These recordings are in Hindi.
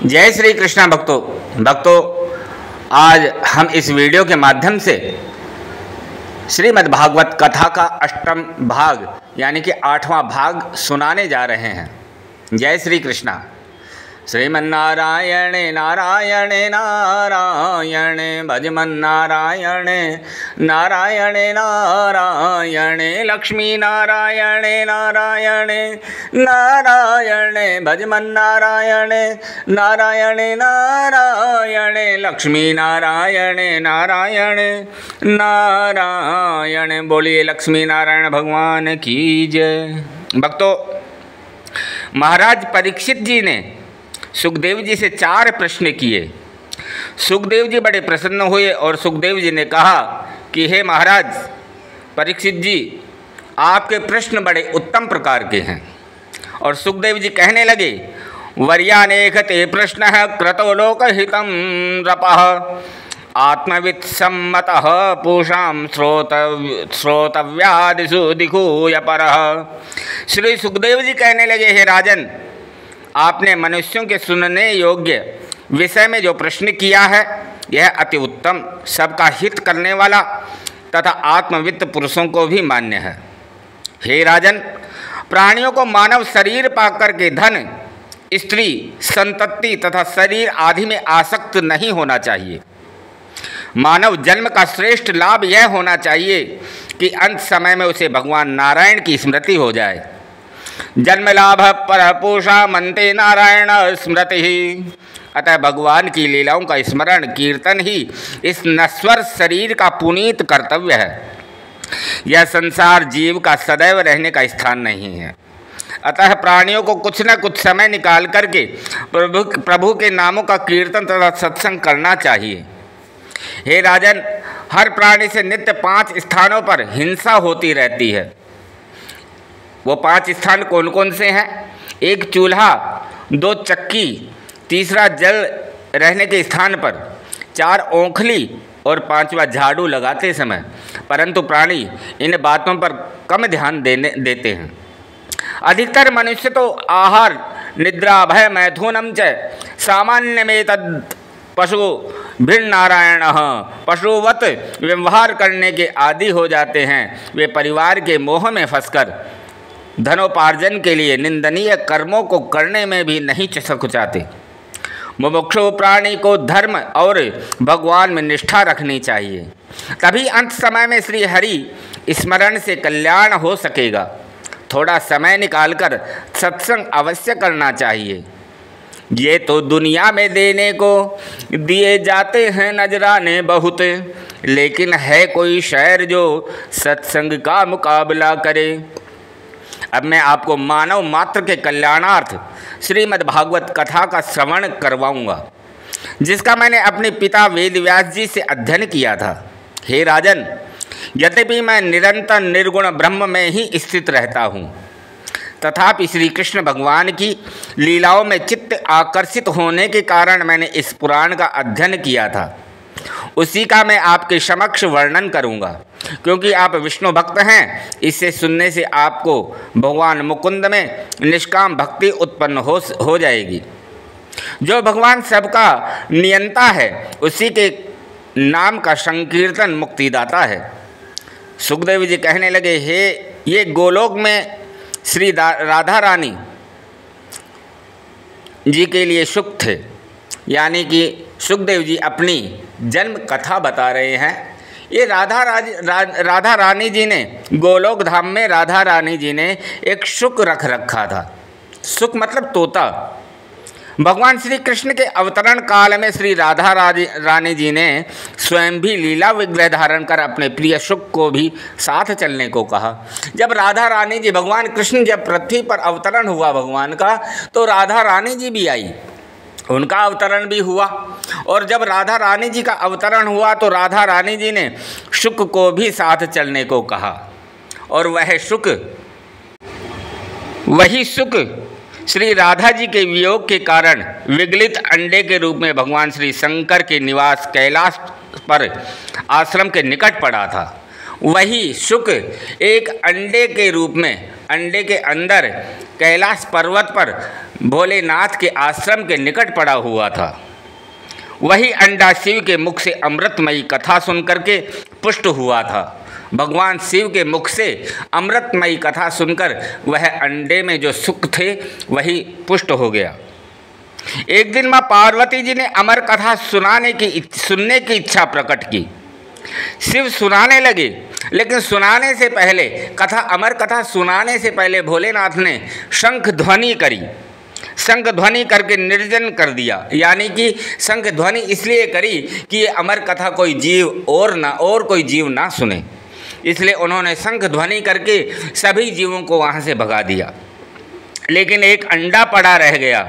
जय श्री कृष्णा भक्तों, आज हम इस वीडियो के माध्यम से श्रीमद् भागवत कथा का अष्टम भाग यानी कि 8वां भाग सुनाने जा रहे हैं। जय श्री कृष्णा। श्रीमन्नारायण नारायण नारायण भजमन्नारायण नारायण नारायण लक्ष्मी नारायण नारायण नारायण भजमन्नारायण नारायण नारायण लक्ष्मी नारायण नारायण नारायण। बोलिए लक्ष्मी नारायण भगवान की जय। भक्तों, महाराज परीक्षित जी ने सुखदेव जी से 4 प्रश्न किए। सुखदेव जी बड़े प्रसन्न हुए और सुखदेव जी ने कहा कि हे महाराज परीक्षित जी, आपके प्रश्न बड़े उत्तम प्रकार के हैं। और सुखदेव जी कहने लगे, वर्यानेकते प्रश्न क्रतो लोकहितं रपः आत्मवित् सम्मतः पूषां श्रोतव्यादिषु दिखूय परः। श्री सुखदेव जी कहने लगे, हे राजन, आपने मनुष्यों के सुनने योग्य विषय में जो प्रश्न किया है यह अति उत्तम, सबका हित करने वाला तथा आत्मवित्त पुरुषों को भी मान्य है। हे राजन, प्राणियों को मानव शरीर पाकर के धन, स्त्री, संतति तथा शरीर आदि में आसक्त नहीं होना चाहिए। मानव जन्म का श्रेष्ठ लाभ यह होना चाहिए कि अंत समय में उसे भगवान नारायण की स्मृति हो जाए। जन्म लाभ पर पूषा मनते नारायण स्मृति ही। अतः भगवान की लीलाओं का स्मरण कीर्तन ही इस नश्वर शरीर का पुनीत कर्तव्य है। यह संसार जीव का सदैव रहने का स्थान नहीं है। अतः प्राणियों को कुछ न कुछ समय निकाल करके प्रभु के नामों का कीर्तन तथा सत्संग करना चाहिए। हे राजन, हर प्राणी से नित्य 5 स्थानों पर हिंसा होती रहती है। वो 5 स्थान कौन कौन से हैं? 1 चूल्हा, 2 चक्की, 3 जल रहने के स्थान पर, 4 ओंखली और 5वां झाड़ू लगाते समय। परंतु प्राणी इन बातों पर कम ध्यान देते हैं। अधिकतर मनुष्य तो आहार, निद्रा, भय, मैथुनम च सामान्य में तद पशु भिन्न नारायण पशुवत व्यवहार करने के आदि हो जाते हैं। वे परिवार के मोह में फंसकर धनोपार्जन के लिए निंदनीय कर्मों को करने में भी नहीं चसकुचाते। मुमुक्षु प्राणी को धर्म और भगवान में निष्ठा रखनी चाहिए, तभी अंत समय में श्री हरि स्मरण से कल्याण हो सकेगा। थोड़ा समय निकालकर सत्संग अवश्य करना चाहिए। ये तो दुनिया में देने को दिए जाते हैं नजराने बहुत, लेकिन है कोई शहर जो सत्संग का मुकाबला करे। अब मैं आपको मानव मात्र के कल्याणार्थ श्रीमद् भागवत कथा का श्रवण करवाऊंगा, जिसका मैंने अपने पिता वेदव्यास जी से अध्ययन किया था। हे राजन, यद्यपि मैं निरंतर निर्गुण ब्रह्म में ही स्थित रहता हूँ, तथापि श्री कृष्ण भगवान की लीलाओं में चित्त आकर्षित होने के कारण मैंने इस पुराण का अध्ययन किया था। उसी का मैं आपके समक्ष वर्णन करूंगा, क्योंकि आप विष्णु भक्त हैं। इसे सुनने से आपको भगवान मुकुंद में निष्काम भक्ति उत्पन्न हो जाएगी। जो भगवान सबका नियंता है, उसी के नाम का संकीर्तन मुक्तिदाता है। सुखदेव जी कहने लगे, हे ये गोलोक में श्री राधा रानी जी के लिए सुख थे। यानी कि सुखदेव जी अपनी जन्म कथा बता रहे हैं। ये राधा रानी जी ने गोलोक धाम में राधा रानी जी ने एक सुख रख रखा था। सुख मतलब तोता। भगवान श्री कृष्ण के अवतरण काल में श्री राधा रानी जी ने स्वयं भी लीला विग्रह धारण कर अपने प्रिय सुख को भी साथ चलने को कहा। जब राधा रानी जी, भगवान कृष्ण जब पृथ्वी पर अवतरण हुआ भगवान का, तो राधा रानी जी भी आई, उनका अवतरण भी हुआ। और जब राधा रानी जी का अवतरण हुआ तो राधा रानी जी ने सुख को भी साथ चलने को कहा। और वही सुख श्री राधा जी के वियोग के कारण विगलित अंडे के रूप में भगवान श्री शंकर के निवास कैलाश पर आश्रम के निकट पड़ा था। वही सुख एक अंडे के रूप में, अंडे के अंदर कैलाश पर्वत पर भोलेनाथ के आश्रम के निकट पड़ा हुआ था। वही अंडा शिव के मुख से अमृतमयी कथा सुन करके पुष्ट हुआ था। भगवान शिव के मुख से अमृतमयी कथा सुनकर वह अंडे में जो सुख थे वही पुष्ट हो गया। एक दिन माँ पार्वती जी ने अमर कथा सुनने की इच्छा प्रकट की। शिव सुनाने लगे, लेकिन सुनाने से पहले अमर कथा सुनाने से पहले भोलेनाथ ने शंख ध्वनि करी। शंख ध्वनि करके निर्जन कर दिया, यानी कि शंख ध्वनि इसलिए करी कि ये अमर कथा कोई जीव और कोई जीव ना सुने, इसलिए उन्होंने शंख ध्वनि करके सभी जीवों को वहाँ से भगा दिया। लेकिन एक अंडा पड़ा रह गया।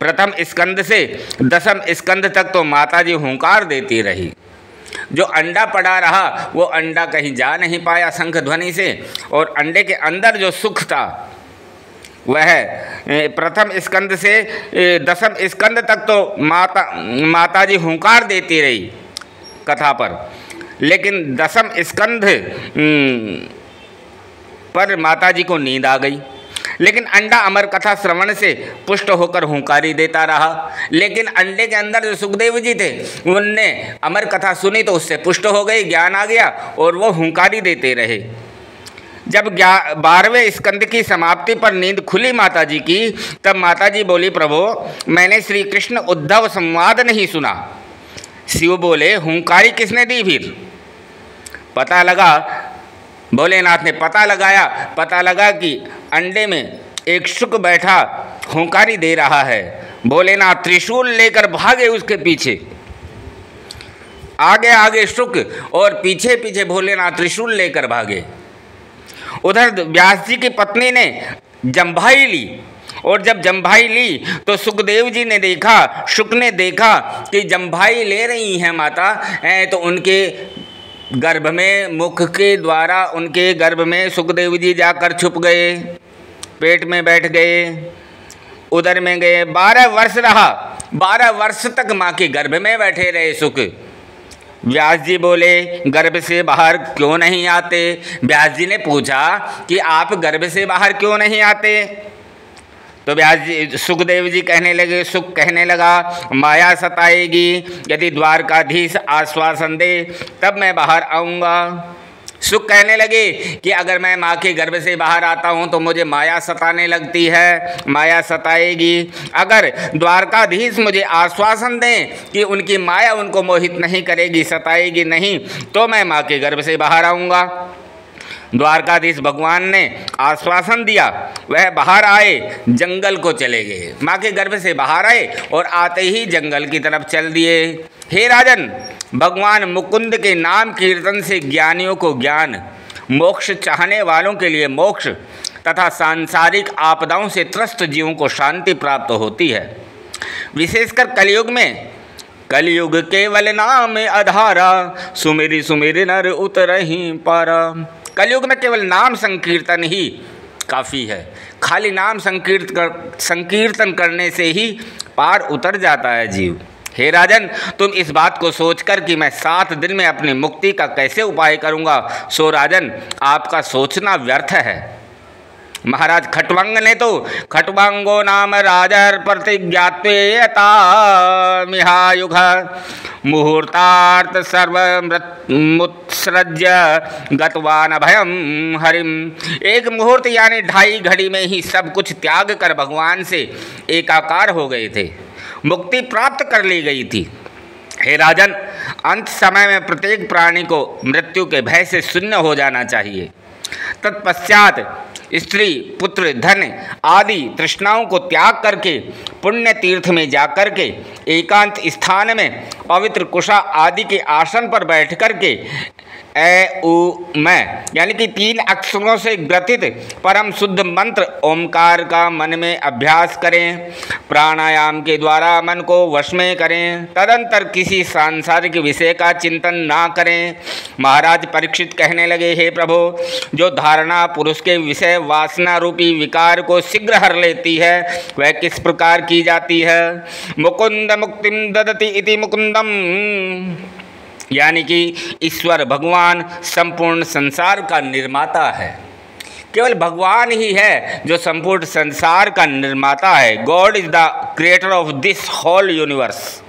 प्रथम स्कंद से दसम स्कंद तक तो माताजी हुंकार देती रही। जो अंडा पड़ा रहा वो अंडा कहीं जा नहीं पाया शंख ध्वनि से, और अंडे के अंदर जो सुख था वह प्रथम स्कंद से दसम स्कंद तक तो माताजी हुंकार देती रही कथा पर, लेकिन दसम स्कंद पर माताजी को नींद आ गई। लेकिन अंडा अमर कथा श्रवण से पुष्ट होकर हुंकारी देता रहा। लेकिन अंडे के अंदर जो सुखदेव जी थे उनने अमर कथा सुनी तो उससे पुष्ट हो गए, ज्ञान आ गया और वो हुंकारी देते रहे। जब 12वें स्कंद की समाप्ति पर नींद खुली माताजी की, तब माताजी बोली, प्रभु मैंने श्री कृष्ण उद्धव संवाद नहीं सुना। शिव बोले, हुंकारी किसने दी? फिर पता लगा, भोलेनाथ ने पता लगा कि अंडे में एक शुक बैठा हुंकारी दे रहा है। भोलेनाथ त्रिशूल लेकर भागे उसके पीछे, आगे आगे शुक और पीछे पीछे भोलेनाथ त्रिशूल लेकर भागे। उधर व्यास जी की पत्नी ने जम्भाई ली, और जब जम्भाई ली तो सुखदेव जी ने देखा, शुक ने देखा कि जम्भाई ले रही हैं माता, तो उनके गर्भ में, मुख के द्वारा उनके गर्भ में सुखदेव जी जाकर छुप गए, पेट में बैठ गए, उदर में गए। 12 वर्ष रहा, 12 वर्ष तक माँ के गर्भ में बैठे रहे सुख। व्यास जी बोले, गर्भ से बाहर क्यों नहीं आते? व्यास जी ने पूछा कि आप गर्भ से बाहर क्यों नहीं आते? तो व्यास जी, सुखदेव जी सुख कहने लगा, माया सताएगी, यदि द्वारकाधीश आश्वासन दे तब मैं बाहर आऊँगा। सुख कहने लगे कि अगर मैं माँ के गर्भ से बाहर आता हूँ तो मुझे माया सताने लगती है, माया सताएगी। अगर द्वारकाधीश मुझे आश्वासन दें कि उनकी माया उनको मोहित नहीं करेगी, सताएगी नहीं, तो मैं माँ के गर्भ से बाहर आऊँगा। द्वारकाधीश भगवान ने आश्वासन दिया, वह बाहर आए, जंगल को चले गए। माँ के गर्भ से बाहर आए और आते ही जंगल की तरफ चल दिए। हे राजन, भगवान मुकुंद के नाम कीर्तन से ज्ञानियों को ज्ञान, मोक्ष चाहने वालों के लिए मोक्ष तथा सांसारिक आपदाओं से त्रस्त जीवों को शांति प्राप्त होती है। विशेषकर कलयुग में, कलयुग केवल नाम आधारा, सुमेरी सुमेरी नर उतरहि पारा। कलयुग में केवल नाम संकीर्तन ही काफ़ी है। खाली नाम संकीर्तन करने से ही पार उतर जाता है जीव। हे राजन, तुम इस बात को सोचकर कि मैं 7 दिन में अपनी मुक्ति का कैसे उपाय करूँगा, सो राजन आपका सोचना व्यर्थ है। महाराज खट्वांग ने तो खट्वांगो नाम राजर प्रतिज्ञात्वेयता मिहायुग मुहूर्तार्थ सर्वमुत्सृज्य गतवान भयम हरिम। एक मुहूर्त यानी 2.5 घड़ी में ही सब कुछ त्याग कर भगवान से एकाकार हो गए थे, मुक्ति प्राप्त कर ली गई थी। हे राजन, अंत समय में प्रत्येक प्राणी को मृत्यु के भय से शून्य हो जाना चाहिए। तत्पश्चात स्त्री, पुत्र, धन आदि तृष्णाओं को त्याग करके पुण्य तीर्थ में जाकर के एकांत स्थान में पवित्र कुशा आदि के आसन पर बैठ करके मैं यानी कि 3 अक्षरों से ग्रथित परम शुद्ध मंत्र ओमकार का मन में अभ्यास करें। प्राणायाम के द्वारा मन को वश में करें। तदंतर किसी सांसारिक विषय का चिंतन ना करें। महाराज परीक्षित कहने लगे, हे प्रभु, जो धारणा पुरुष के विषय वासना रूपी विकार को शीघ्र हर लेती है वह किस प्रकार की जाती है? मुकुंद मुक्तिम ददति इति मुकुंदम, यानी कि ईश्वर भगवान संपूर्ण संसार का निर्माता है। केवल भगवान ही है जो संपूर्ण संसार का निर्माता है। God is the creator of this whole universe,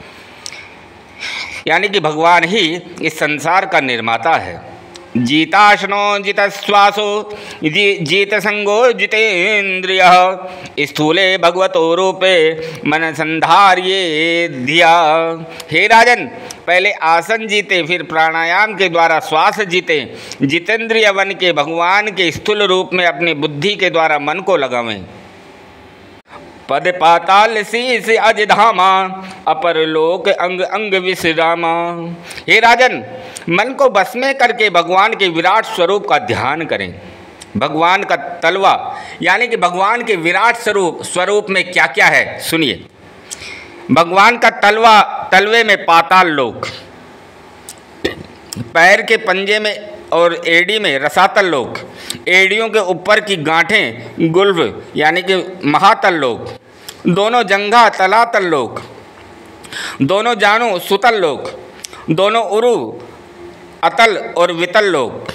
यानी कि भगवान ही इस संसार का निर्माता है। जीताशनो जितश्वासो जीत संगो जितेन्द्रिय स्थूले भगवतो रूपे मन संधार्ये धिया। हे राजन, पहले आसन जीते, फिर प्राणायाम के द्वारा श्वास जीते, जितेंद्रिय बन के भगवान के स्थूल रूप में अपनी बुद्धि के द्वारा मन को लगावें। पद पाताल शीस अज धामा अपर लोक अंग अंग विश्रामा। हे राजन, मन को बस में करके भगवान के विराट स्वरूप का ध्यान करें। भगवान का तलवा यानी कि भगवान के विराट स्वरूप में क्या क्या है सुनिए। भगवान का तलवे में पाताल लोक, पैर के पंजे में और एड़ी में रसातल लोक, एड़ियों के ऊपर की गांठें गुल्फ यानी कि महातल लोक, दोनों जंघा तलातल लोक, दोनों जानू सुतल लोक, दोनों उरु अतल और वितल लोक,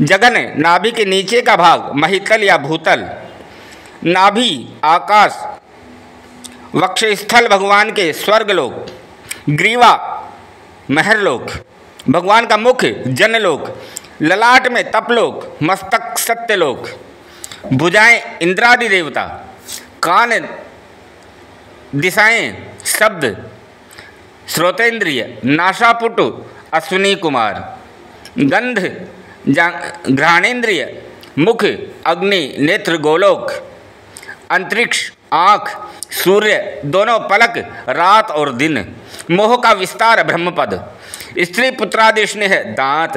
जगन नाभि के नीचे का भाग महितल या भूतल, नाभि आकाश, वक्षस्थल भगवान के स्वर्गलोक, ग्रीवा महरलोक, भगवान का मुख जनलोक, ललाट में तपलोक, मस्तक सत्यलोक, भुजाएं इंद्रादि देवता, कान दिशाएं शब्द श्रोतेंद्रिय, नासापुट अश्विनी कुमार, गंध घ्राणेन्द्रिय, मुख अग्नि नेत्र गोलोक, अंतरिक्ष आँख सूर्य, दोनों पलक रात और दिन, मोह का विस्तार ब्रह्मपद, स्त्री पुत्रादि स्नेह दांत,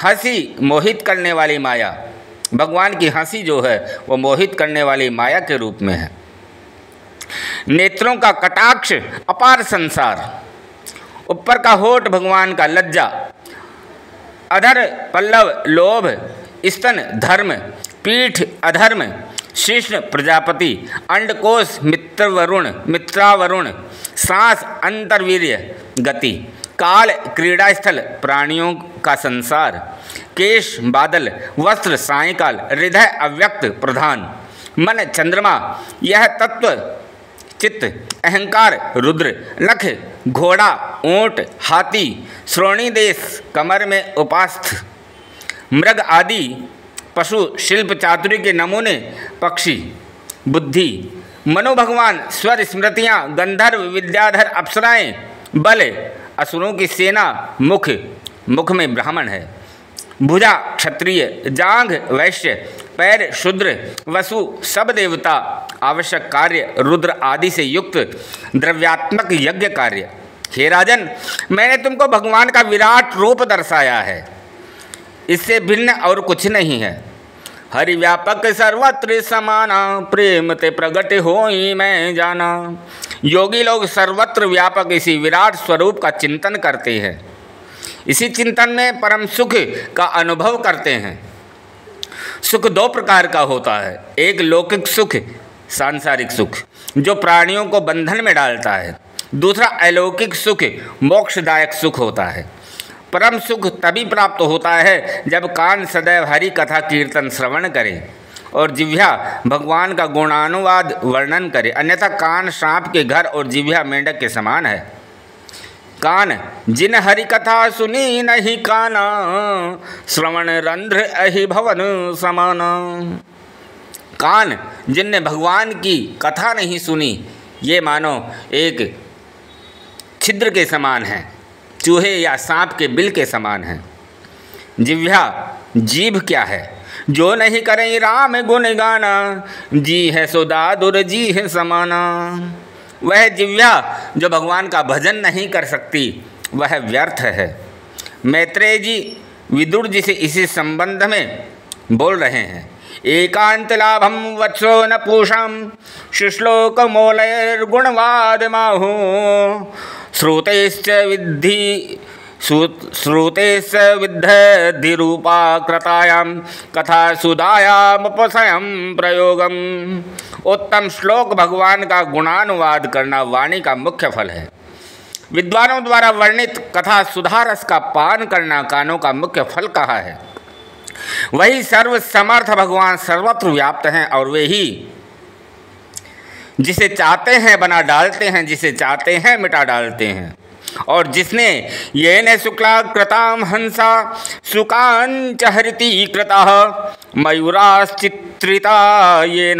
हंसी मोहित करने वाली माया। भगवान की हंसी जो है वो मोहित करने वाली माया के रूप में है। नेत्रों का कटाक्ष अपार संसार, ऊपर का होठ भगवान का लज्जा, अधर पल्लव लोभ, स्तन धर्म, पीठ अधर्म, शीर्ष प्रजापति, अंडकोश मित्रावरुण, सांस अंतर्वीर्य गति, काल क्रीड़ा स्थल प्राणियों का संसार, केश बादल, वस्त्र सायंकाल, हृदय अव्यक्त प्रधान, मन चंद्रमा, यह तत्व चित्त, अहंकार रुद्र, नख घोड़ा ऊंट हाथी, श्रोणी देश कमर में उपास्थ, मृग आदि पशु, शिल्प चातुर्य के नमूने पक्षी, बुद्धि, मनो भगवान, स्वर स्मृतियाँ, गंधर्व विद्याधर अप्सराएं, बल असुरों की सेना, मुख में ब्राह्मण है, भुजा क्षत्रिय, जांघ वैश्य, पैर शूद्र, वसु सब देवता, आवश्यक कार्य रुद्र आदि से युक्त द्रव्यात्मक यज्ञ कार्य। हे राजन, मैंने तुमको भगवान का विराट रूप दर्शाया है, इससे भिन्न और कुछ नहीं है। हरि व्यापक सर्वत्र समाना, प्रेम ते प्रगट होई मैं जाना। योगी लोग सर्वत्र व्यापक इसी विराट स्वरूप का चिंतन करते हैं, इसी चिंतन में परम सुख का अनुभव करते हैं। सुख दो प्रकार का होता है, एक लौकिक सुख सांसारिक सुख जो प्राणियों को बंधन में डालता है, दूसरा अलौकिक सुख मोक्षदायक सुख होता है। परम सुख तभी प्राप्त होता है जब कान सदैव हरि कथा कीर्तन श्रवण करे और जिह्वा भगवान का गुणानुवाद वर्णन करे, अन्यथा कान सांप के घर और जिह्वा मेंढक के समान है। कान जिन हरि कथा सुनी नहीं काना, श्रवण रंध्र अहि भवन समाना। कान जिनने भगवान की कथा नहीं सुनी, ये मानो एक छिद्र के समान है, चूहे या सांप के बिल के समान है। जिह्वा जीभ क्या है, जो नहीं करें राम गुण गाना, जी है सुदादुर जी है समाना। वह जिह्वा जो भगवान का भजन नहीं कर सकती वह व्यर्थ है। मैत्रेय जी विदुर जी से इसी संबंध में बोल रहे हैं। एकांत लाभम वत्सो न पूषाम, शुश्लोक मौलैर्गुणवाद माहो, श्रुतेश्च विद्धि-रूपा कृतायां कथा सुधायामुपसयं प्रयोगम। उत्तम श्लोक भगवान का गुणानुवाद करना वाणी का मुख्य फल है। विद्वानों द्वारा वर्णित कथा सुधारस का पान करना कानों का मुख्य फल कहा है। वही सर्व समर्थ भगवान सर्वत्र व्याप्त हैं और वे ही जिसे चाहते हैं बना डालते हैं, जिसे चाहते हैं मिटा डालते हैं। और जिसने येन शुक्ला कृताम हंसा सुकांच हरिति कृतः मयूराश्चित्रिता येन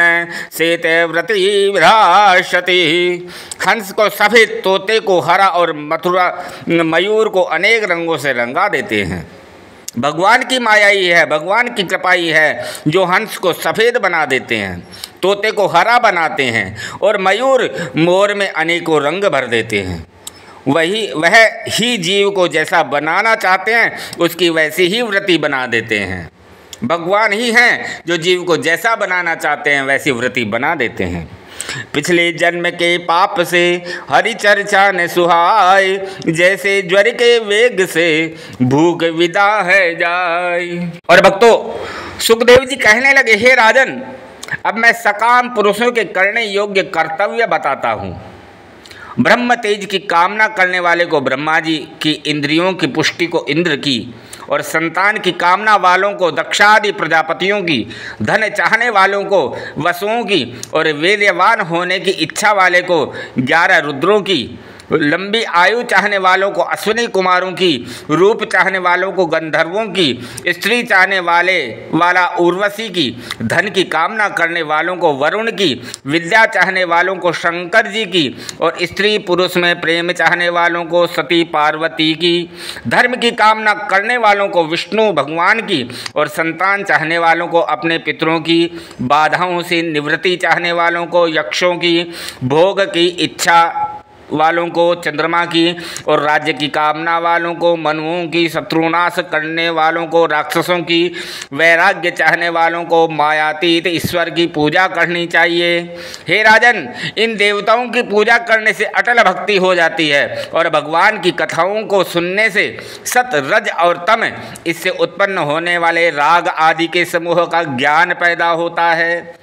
सेते व्रति विधाशति। हंस को सफ़ेद, तोते को हरा और मयूर को अनेक रंगों से रंगा देते हैं। भगवान की माया ही है, भगवान की कृपा ही है जो हंस को सफ़ेद बना देते हैं, तोते को हरा बनाते हैं और मयूर मोर में अनेकों रंग भर देते हैं। वह ही जीव को जैसा बनाना चाहते हैं उसकी वैसी ही वृत्ति बना देते हैं। भगवान ही हैं जो जीव को जैसा बनाना चाहते हैं वैसी वृत्ति बना देते हैं। पिछले जन्म के पाप से हरि चर्चा ने सुहाय, जैसे ज्वर के वेग से भूख विदा है जाय। और भक्तों, सुखदेव जी कहने लगे, हे राजन, अब मैं सकाम पुरुषों के करने योग्य कर्तव्य बताता हूँ। ब्रह्म तेज की कामना करने वाले को ब्रह्मा जी की, इंद्रियों की पुष्टि को इंद्र की, और संतान की कामना वालों को दक्षादि प्रजापतियों की, धन चाहने वालों को वसुओं की, और वीर्यवान होने की इच्छा वाले को 11 रुद्रों की, लंबी आयु चाहने वालों को अश्विनी कुमारों की, रूप चाहने वालों को गंधर्वों की, स्त्री चाहने वाला उर्वशी की, धन की कामना करने वालों को वरुण की, विद्या चाहने वालों को शंकर जी की, और स्त्री पुरुष में प्रेम चाहने वालों को सती पार्वती की, धर्म की कामना करने वालों को विष्णु भगवान की, और संतान चाहने वालों को अपने पितरों की, बाधाओं से निवृत्ति चाहने वालों को यक्षों की, भोग की इच्छा वालों को चंद्रमा की, और राज्य की कामना वालों को मनुओं की, शत्रुनाश करने वालों को राक्षसों की, वैराग्य चाहने वालों को मायातीत ईश्वर की पूजा करनी चाहिए। हे राजन, इन देवताओं की पूजा करने से अटल भक्ति हो जाती है और भगवान की कथाओं को सुनने से सत, रज और तम, इससे उत्पन्न होने वाले राग आदि के समूह का ज्ञान पैदा होता है,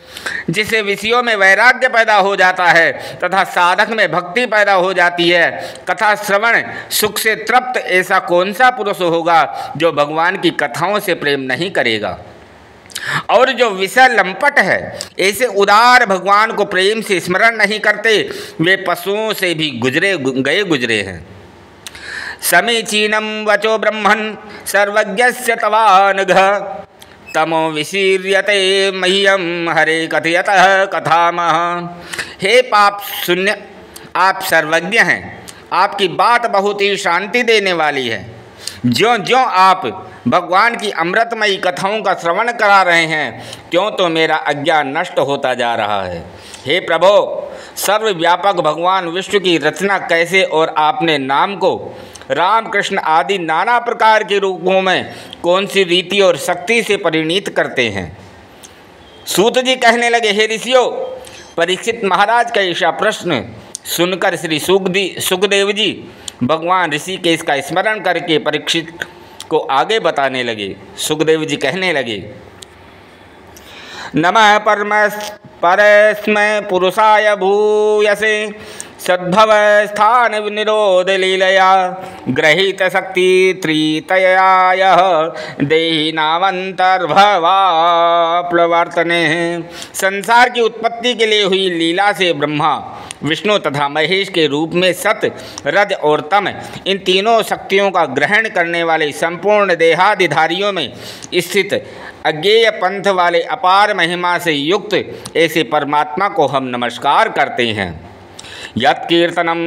जिससे विषयों में वैराग्य पैदा हो जाता है तथा साधक में भक्ति पैदा हो जाती है। कथा श्रवण सुख से तृप्त ऐसा कौन सा पुरुष होगा जो भगवान की कथाओं से प्रेम नहीं करेगा। और जो विषय लंपट है, ऐसे उदार भगवान को प्रेम से स्मरण नहीं करते, वे पशुओं से भी गुजरे हैं। समीचीनम वचो ब्रह्मन् सर्वज्ञस्य तवानघ, तमो विशीर्यते मह्यम हरे कथयतः कथामः। हे पाप शून्य, आप सर्वज्ञ हैं, आपकी बात बहुत ही शांति देने वाली है। ज्यों ज्यों आप भगवान की अमृतमयी कथाओं का श्रवण करा रहे हैं, त्यों तो मेरा अज्ञान नष्ट होता जा रहा है। हे प्रभो, सर्वव्यापक भगवान विष्णु की रचना कैसे और आपने नाम को राम कृष्ण आदि नाना प्रकार के रूपों में कौन सी रीति और शक्ति से परिणीत करते हैं। सूत जी कहने लगे, हे ऋषियों, परीक्षित महाराज का ऐसा प्रश्न सुनकर श्री सुखदेव जी भगवान ऋषिकेश का स्मरण करके परीक्षित को आगे बताने लगे। सुखदेव जी कहने लगे, नमः परस्मै पुरुषाय भूयसे सद्भव स्थान निरोध लीलया ग्रहीत शक्ति त्रितयाय देहि नावंतर्भवाप्लवर्तने। संसार की उत्पत्ति के लिए हुई लीला से ब्रह्मा, विष्णु तथा महेश के रूप में सत, रज और तम, इन तीनों शक्तियों का ग्रहण करने वाले संपूर्ण देहादिधारियों में स्थित अज्ञेय पंथ वाले अपार महिमा से युक्त ऐसे परमात्मा को हम नमस्कार करते हैं। यत् कीर्तनम,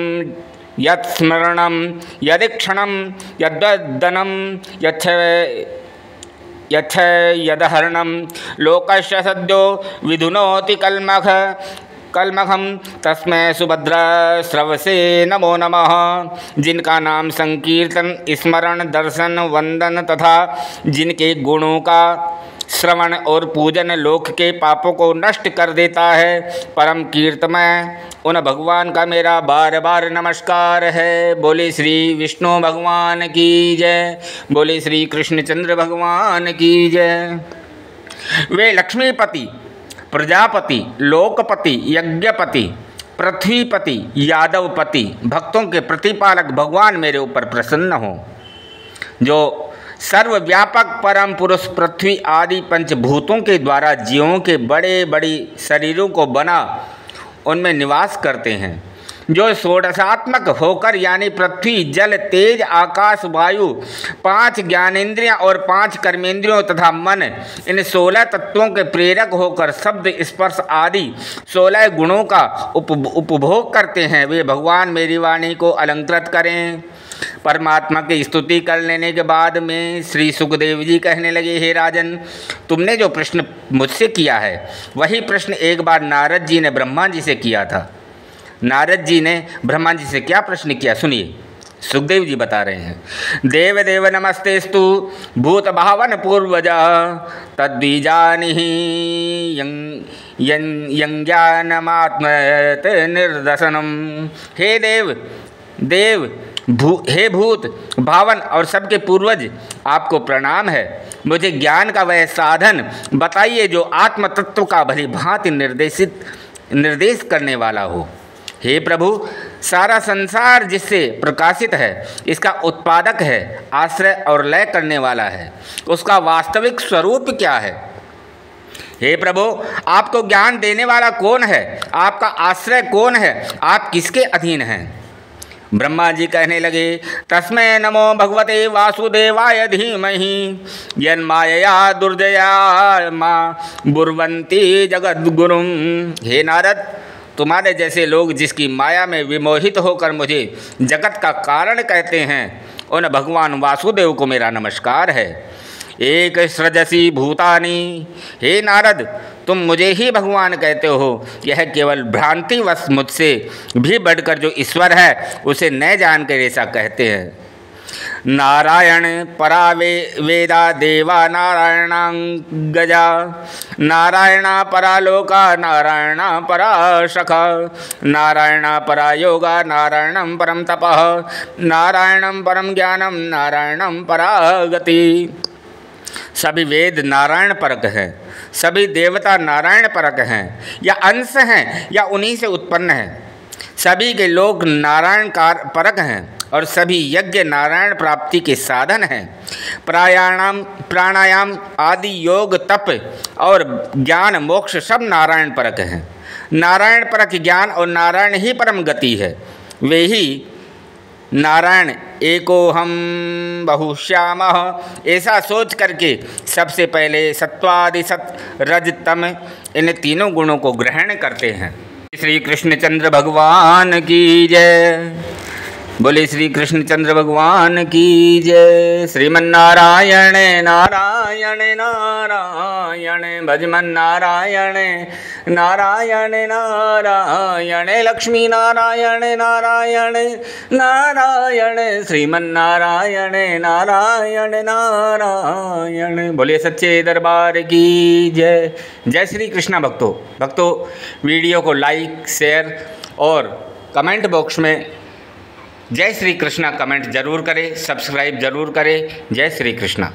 यत् स्मरणम, यदीक्षणम, यद्वदनम, यदहरणम लोकस्य सद्यो विधुनोति कलमखम तस्मै सुभद्र श्रवसे नमो नमः। जिनका नाम संकीर्तन, स्मरण, दर्शन, वंदन तथा जिनके गुणों का श्रवण और पूजन लोक के पापों को नष्ट कर देता है, परम कीर्तमय उन भगवान का मेरा बार बार नमस्कार है। बोले श्री विष्णु भगवान की जय, बोले श्री कृष्णचंद्र भगवान की जय। वे लक्ष्मीपति, प्रजापति, लोकपति, यज्ञपति, पृथ्वीपति, यादवपति, भक्तों के प्रतिपालक भगवान मेरे ऊपर प्रसन्न हो, जो सर्वव्यापक परम पुरुष पृथ्वी आदि पंचभूतों के द्वारा जीवों के बड़े बड़ी शरीरों को बना उनमें निवास करते हैं, जो षोडशात्मक होकर यानी पृथ्वी, जल, तेज, आकाश, वायु, 5 ज्ञानेंद्रियां और 5 कर्मेंद्रियों तथा मन, इन 16 तत्वों के प्रेरक होकर शब्द, स्पर्श आदि 16 गुणों का उपभोग करते हैं, वे भगवान मेरी वाणी को अलंकृत करें। परमात्मा की स्तुति कर लेने के बाद में श्री सुखदेव जी कहने लगे, हे राजन, तुमने जो प्रश्न मुझसे किया है वही प्रश्न एक बार नारद जी ने ब्रह्मा जी से किया था। नारद जी ने ब्रह्मा जी से क्या प्रश्न किया, सुनिए। सुखदेव जी बता रहे हैं, देव देव नमस्तेस्तु भूत भावन पूर्वज तद्विजानिहि यज्ञानमात्मत निर्दशनम। हे देव देव हे भूत भावन और सबके पूर्वज, आपको प्रणाम है। मुझे ज्ञान का वह साधन बताइए जो आत्म तत्व का भली भांति निर्देश करने वाला हो। हे प्रभु, सारा संसार जिससे प्रकाशित है, इसका उत्पादक है, आश्रय और लय करने वाला है, उसका वास्तविक स्वरूप क्या है? हे प्रभु, आपको ज्ञान देने वाला कौन है? आपका आश्रय कौन है? आप किसके अधीन हैं? ब्रह्मा जी कहने लगे, तस्मै नमो भगवते वासुदेवाय धीमहि यन्मायया दुर्जया मा बुर्वन्ति जगद्गुरुम। हे नारद, तुम्हारे जैसे लोग जिसकी माया में विमोहित होकर मुझे जगत का कारण कहते हैं, उन भगवान वासुदेव को मेरा नमस्कार है। एक सृजसी भूतानि, हे नारद, तुम मुझे ही भगवान कहते हो, यह केवल भ्रांतिवश मुझसे भी बढ़कर जो ईश्वर है उसे न जानकर ऐसा कहते हैं। नारायण परा वेदा देवा नारायणां गजा, नारायणा परा लोका नारायणा परा सखा, नारायणा परा योगा नारायणं परम तपः, नारायणं परम ज्ञानम नारायणं परा गति। सभी वेद नारायण परक हैं, सभी देवता नारायण परक हैं या अंश हैं या उन्हीं से उत्पन्न हैं, सभी के लोक नारायण परक हैं और सभी यज्ञ नारायण प्राप्ति के साधन हैं। प्राणायाम आदि योग तप और ज्ञान मोक्ष सब नारायण परक हैं। नारायण परक ज्ञान और नारायण ही परम गति है। वे ही नारायण एको हम बहुश्यामः, ऐसा सोच करके सबसे पहले सत्वादि सत रज तम इन तीनों गुणों को ग्रहण करते हैं। श्री कृष्णचंद्र भगवान की जय। बोले श्री कृष्णचंद्र भगवान की जय। श्रीमन्नारायण नारायण नारायण भजमन नारायण नारायण नारायण लक्ष्मी नारायण नारायण नारायण श्रीमन्नारायण नारायण नारायण। बोले सच्चे दरबार की जय। जय श्री कृष्ण भक्तों, वीडियो को लाइक शेयर और कमेंट बॉक्स में जय श्री कृष्णा कमेंट जरूर करें, सब्सक्राइब जरूर करें। जय श्री कृष्णा।